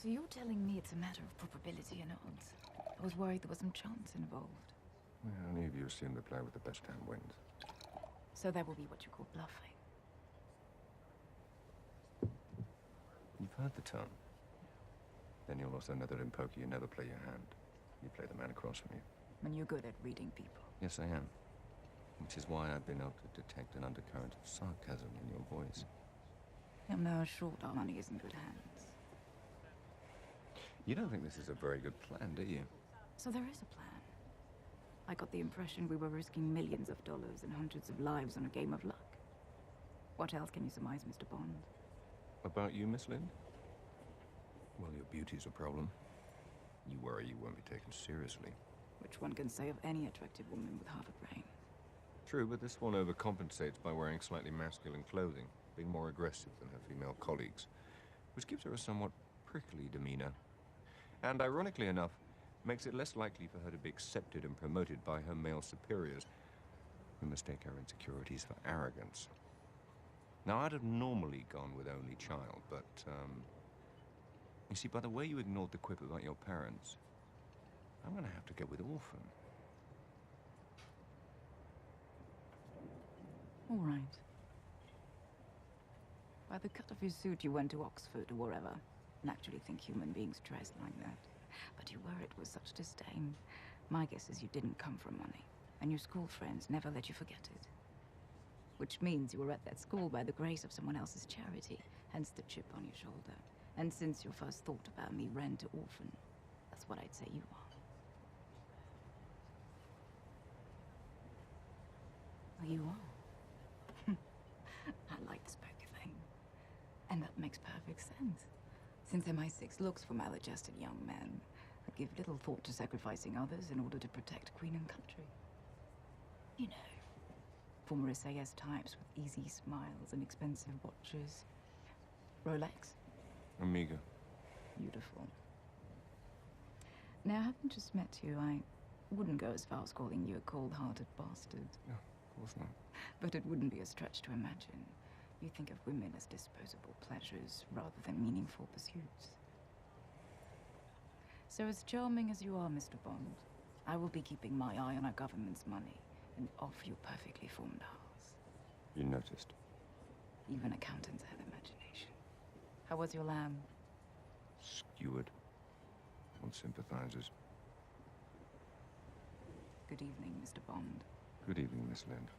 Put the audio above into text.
So you're telling me it's a matter of probability and odds? I was worried there was some chance involved. Well, any of you assume the player with the best hand wins. So that will be what you call bluffing. You've heard the term. Then you'll also know that in poker you never play your hand. You play the man across from you. And you're good at reading people. Yes, I am. Which is why I've been able to detect an undercurrent of sarcasm in your voice. You'll know short our money is in good hands. You don't think this is a very good plan, do you? So there is a plan. I got the impression we were risking millions of dollars and hundreds of lives on a game of luck. What else can you surmise, Mr. Bond? About you, Miss Lind? Well, your beauty's a problem. You worry you won't be taken seriously. Which one can say of any attractive woman with half a brain. True, but this one overcompensates by wearing slightly masculine clothing, being more aggressive than her female colleagues, which gives her a somewhat prickly demeanor. And ironically enough, makes it less likely for her to be accepted and promoted by her male superiors, who mistake her insecurities for arrogance. Now, I'd have normally gone with only child, but, you see, by the way you ignored the quip about your parents, I'm gonna have to go with orphan. All right. By the cut of your suit, you went to Oxford or wherever. Naturally think human beings dress like that. But you wear it with such disdain. My guess is you didn't come from money, and your school friends never let you forget it. Which means you were at that school by the grace of someone else's charity, hence the chip on your shoulder. And since your first thought about me ran to orphan, that's what I'd say you are. Well, you are. I like this poker thing. And that makes perfect sense. Since MI6 looks for maladjusted young men, I give little thought to sacrificing others in order to protect Queen and country. You know, former SAS types with easy smiles and expensive watches. Rolex? Amiga. Beautiful. Now, having just met you, I wouldn't go as far as calling you a cold-hearted bastard. No, of course not. But it wouldn't be a stretch to imagine you think of women as disposable pleasures rather than meaningful pursuits. So as charming as you are, Mr. Bond, I will be keeping my eye on our government's money and off your perfectly formed house. You noticed. Even accountants have imagination. How was your lamb? Skewered. On sympathizers. Good evening, Mr. Bond. Good evening, Miss Lind.